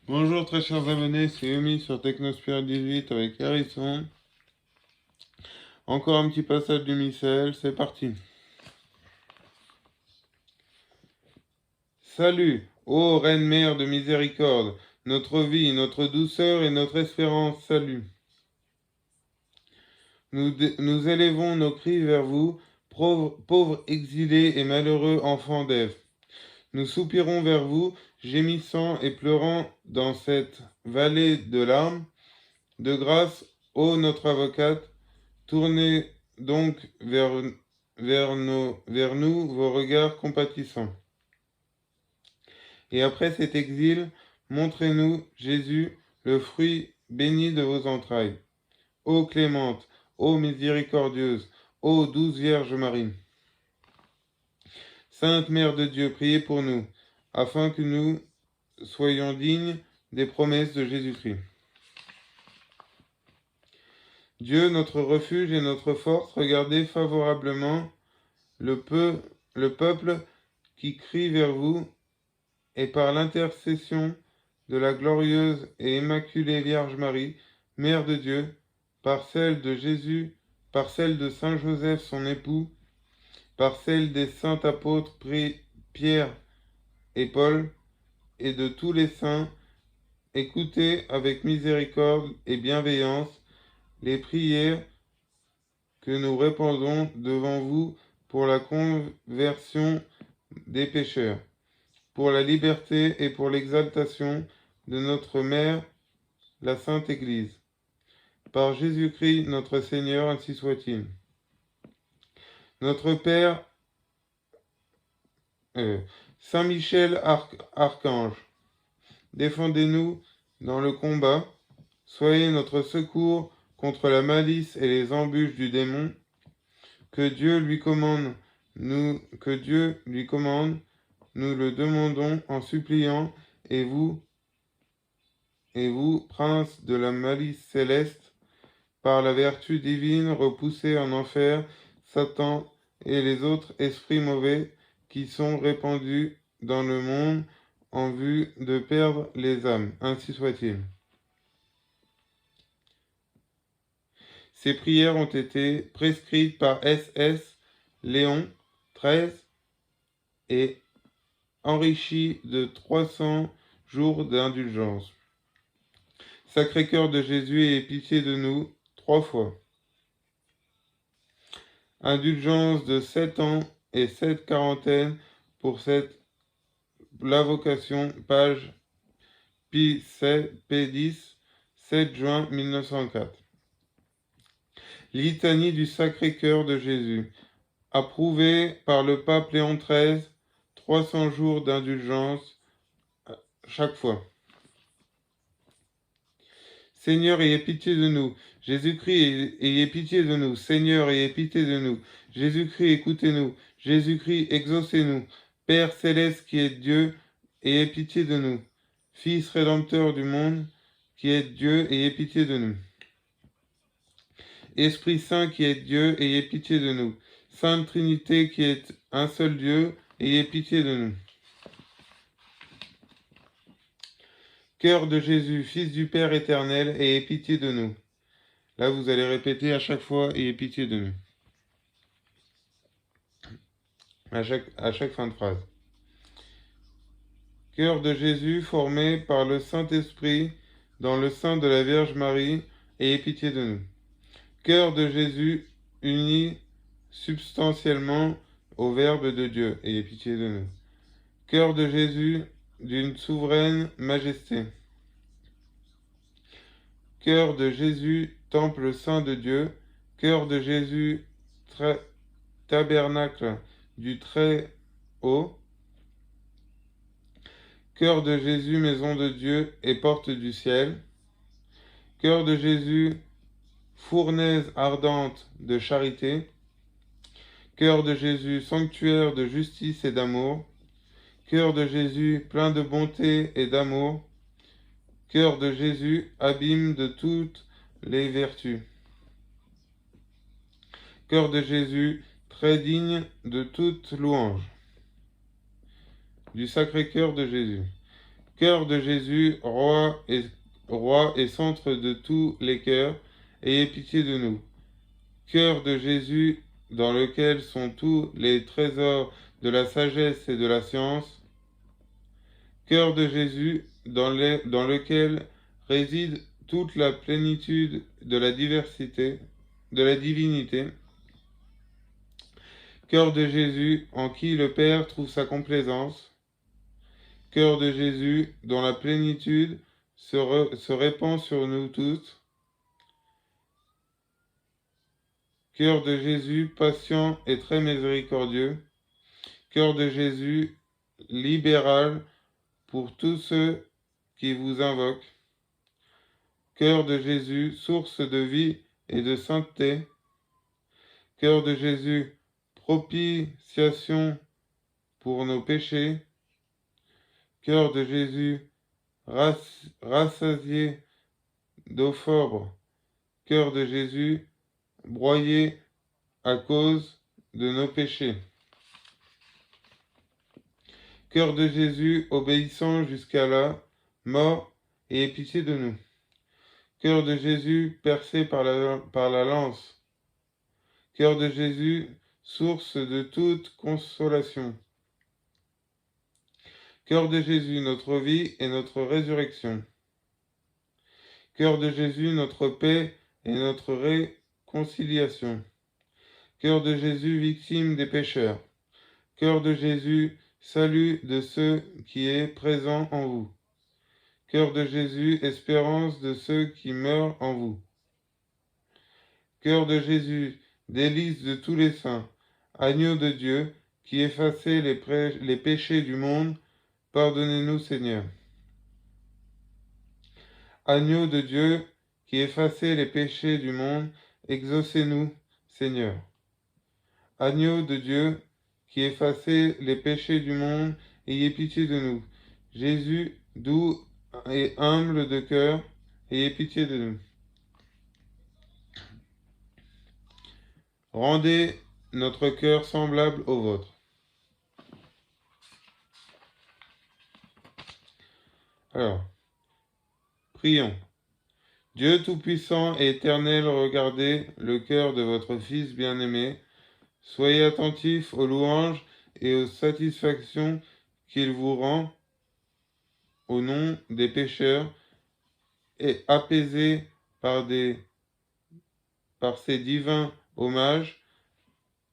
Bonjour très chers abonnés, c'est Umi sur Technosphere 18 avec Harrison. Encore un petit passage du missel, c'est parti. Salut, ô Reine Mère de miséricorde, notre vie, notre douceur et notre espérance, salut. Nous élevons nos cris vers vous, pauvres exilés et malheureux enfants d'Ève. Nous soupirons vers vous, gémissant et pleurant dans cette vallée de larmes. De grâce, ô notre avocate, tournez donc vers nous vos regards compatissants. Et après cet exil, montrez-nous, Jésus, le fruit béni de vos entrailles. Ô clémente, ô miséricordieuse, ô douce Vierge Marie. Sainte Mère de Dieu, priez pour nous, afin que nous soyons dignes des promesses de Jésus-Christ. Dieu, notre refuge et notre force, regardez favorablement le peuple qui crie vers vous, et par l'intercession de la glorieuse et immaculée Vierge Marie, Mère de Dieu, par celle de Jésus, par celle de Saint Joseph son époux, par celle des saints apôtres Pierre et Paul, et de tous les saints, écoutez avec miséricorde et bienveillance les prières que nous répandons devant vous pour la conversion des pécheurs, pour la liberté et pour l'exaltation de notre Mère, la Sainte Église. Par Jésus-Christ notre Seigneur, ainsi soit-il. Notre Père, Saint Michel Archange, défendez-nous dans le combat, soyez notre secours contre la malice et les embûches du démon, que Dieu lui commande, nous le demandons en suppliant, et vous, prince de la malice céleste, par la vertu divine, repoussez en enfer Satan et les autres esprits mauvais qui sont répandus dans le monde en vue de perdre les âmes. Ainsi soit-il. Ces prières ont été prescrites par S.S. Léon XIII et enrichies de 300 jours d'indulgence. Sacré-Cœur de Jésus, ayez pitié de nous, 3 fois. Indulgence de 7 ans et 7 quarantaines pour la vocation, page P10, 7 juin 1904. Litanie du Sacré-Cœur de Jésus, approuvée par le pape Léon XIII, 300 jours d'indulgence chaque fois. Seigneur, ayez pitié de nous. Jésus-Christ, ayez pitié de nous. Seigneur, ayez pitié de nous. Jésus-Christ, écoutez-nous. Jésus-Christ, exaucez-nous. Père céleste qui est Dieu, ayez pitié de nous. Fils rédempteur du monde, qui est Dieu, ayez pitié de nous. Esprit Saint qui est Dieu, ayez pitié de nous. Sainte Trinité qui est un seul Dieu, ayez pitié de nous. Cœur de Jésus, Fils du Père éternel, ayez pitié de nous. Là, vous allez répéter à chaque fois, ayez pitié de nous. À chaque fin de phrase. Cœur de Jésus, formé par le Saint-Esprit dans le sein de la Vierge Marie, ayez pitié de nous. Cœur de Jésus, uni substantiellement au Verbe de Dieu, ayez pitié de nous. Cœur de Jésus, d'une souveraine majesté. Cœur de Jésus, temple saint de Dieu. Cœur de Jésus, tabernacle du Très-Haut. Cœur de Jésus, maison de Dieu et porte du ciel. Cœur de Jésus, fournaise ardente de charité. Cœur de Jésus, sanctuaire de justice et d'amour. Cœur de Jésus, plein de bonté et d'amour. Cœur de Jésus, abîme de toutes les vertus. Cœur de Jésus, très digne de toute louange. Du Sacré-Cœur de Jésus. Cœur de Jésus, roi et centre de tous les cœurs, ayez pitié de nous. Cœur de Jésus, dans lequel sont tous les trésors de la sagesse et de la science. Cœur de Jésus, dans lequel réside toute la plénitude de la diversité, de la divinité. Cœur de Jésus, en qui le Père trouve sa complaisance. Cœur de Jésus, dont la plénitude se répand sur nous tous. Cœur de Jésus, patient et très miséricordieux. Cœur de Jésus, libéral pour tous ceux qui vous invoquent. Cœur de Jésus, source de vie et de sainteté. Cœur de Jésus, propitiation pour nos péchés. Cœur de Jésus, rassasié d'euphorbes. Cœur de Jésus, broyé à cause de nos péchés. Cœur de Jésus, obéissant jusqu'à la mort, et aie pitié de nous. Cœur de Jésus, percé par la lance. Cœur de Jésus, source de toute consolation. Cœur de Jésus, notre vie et notre résurrection. Cœur de Jésus, notre paix et notre réconciliation. Cœur de Jésus, victime des pécheurs. Cœur de Jésus, salut de ceux qui est présent en vous. Cœur de Jésus, espérance de ceux qui meurent en vous. Cœur de Jésus, délice de tous les saints, agneau de Dieu, qui effacez les péchés du monde, pardonnez-nous, Seigneur. Agneau de Dieu, qui effacez les péchés du monde, exaucez-nous, Seigneur. Agneau de Dieu, qui effacez les péchés du monde, ayez pitié de nous. Jésus, doux et humble de cœur, ayez pitié de nous. Rendez notre cœur semblable au vôtre. Alors, prions. Dieu Tout-Puissant et Éternel, regardez le cœur de votre Fils bien-aimé. Soyez attentifs aux louanges et aux satisfactions qu'il vous rend au nom des pécheurs et apaisés par ces divins hommages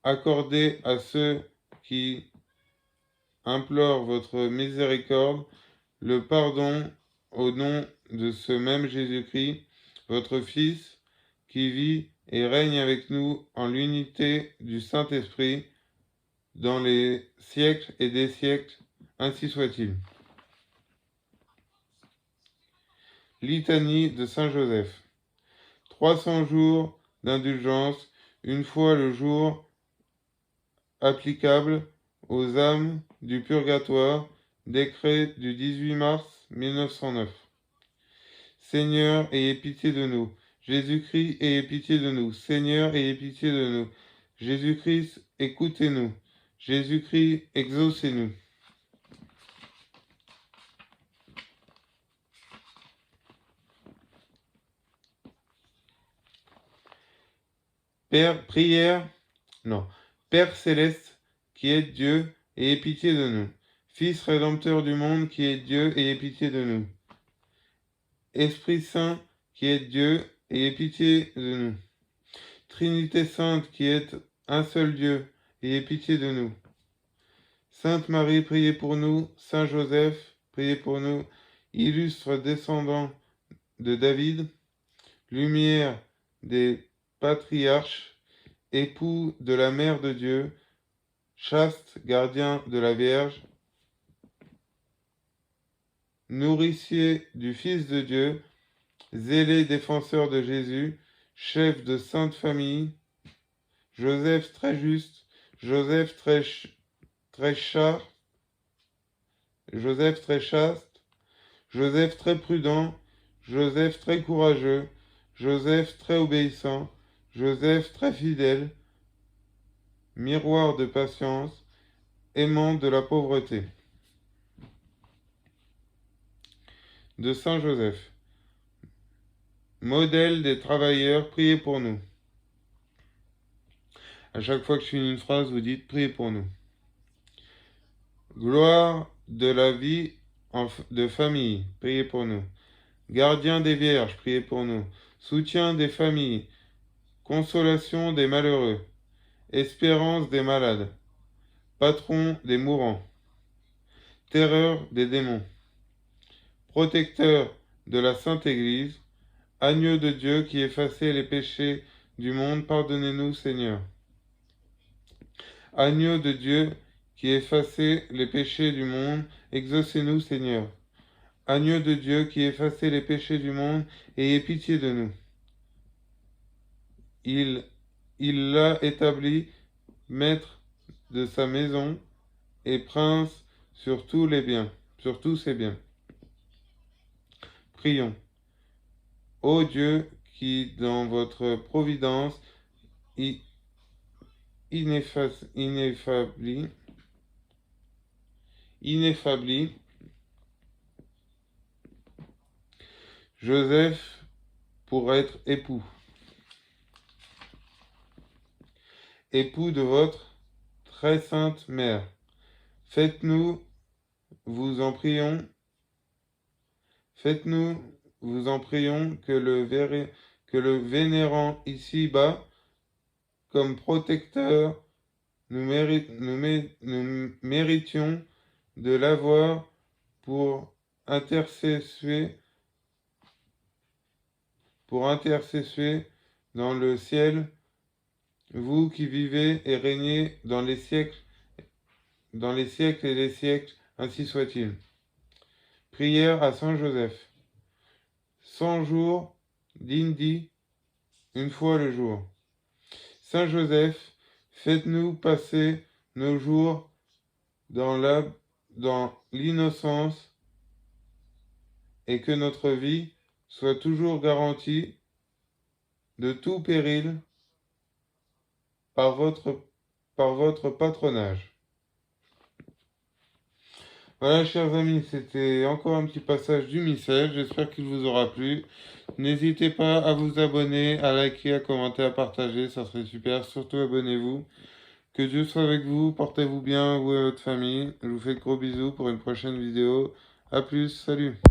accordés à ceux qui implorent votre miséricorde, le pardon au nom de ce même Jésus-Christ, votre Fils, qui vit et règne avec nous en l'unité du Saint-Esprit, dans les siècles et des siècles, ainsi soit-il. Litanie de Saint Joseph. 300 jours d'indulgence, une fois le jour applicable aux âmes du purgatoire, décret du 18 mars 1909. Seigneur, ayez pitié de nous. Jésus-Christ, ayez pitié de nous. Seigneur, ayez pitié de nous. Jésus-Christ, écoutez-nous. Jésus-Christ, exaucez-nous. Père céleste, qui est Dieu, ayez pitié de nous. Fils rédempteur du monde, qui est Dieu, ayez pitié de nous. Esprit Saint, qui est Dieu, ayez pitié de nous. Trinité Sainte, qui est un seul Dieu, ayez pitié de nous. Sainte Marie, priez pour nous. Saint Joseph, priez pour nous. Illustre descendant de David, lumière des patriarches, époux de la Mère de Dieu, chaste gardien de la Vierge, nourricier du Fils de Dieu, zélé défenseur de Jésus, chef de sainte famille, Joseph très juste, Joseph très chaste, Joseph très chaste, Joseph très prudent, Joseph très courageux, Joseph très obéissant, Joseph très fidèle, miroir de patience, aimant de la pauvreté. de Saint Joseph, modèle des travailleurs, priez pour nous. À chaque fois que je finis une phrase, vous dites priez pour nous. Gloire de la vie de famille, priez pour nous. Gardien des vierges, priez pour nous. Soutien des familles, consolation des malheureux, espérance des malades, patron des mourants, terreur des démons, protecteur de la Sainte Église, agneau de Dieu qui effacez les péchés du monde, pardonnez-nous, Seigneur. Agneau de Dieu qui effacez les péchés du monde, exaucez-nous, Seigneur. Agneau de Dieu qui effacez les péchés du monde, ayez pitié de nous. Il l'a établi maître de sa maison et prince sur tous les biens, sur tous ses biens. Prions. Ô Dieu, qui dans votre providence ineffablie, Joseph pour être époux de votre très sainte mère. Faites-nous, vous en prions, que le vénérant ici-bas, comme protecteur, nous méritions de l'avoir pour intercesser dans le ciel, vous qui vivez et régnez dans les siècles et les siècles, ainsi soit-il. Prière à Saint Joseph. 100 jours d'Indi, une fois le jour. Saint Joseph, faites-nous passer nos jours dans l'innocence et que notre vie soit toujours garantie de tout péril par votre patronage. Voilà, chers amis, c'était encore un petit passage du missel. J'espère qu'il vous aura plu. N'hésitez pas à vous abonner, à liker, à commenter, à partager. Ça serait super. Surtout, abonnez-vous. Que Dieu soit avec vous. Portez-vous bien, vous et votre famille. Je vous fais de gros bisous pour une prochaine vidéo. À plus. Salut.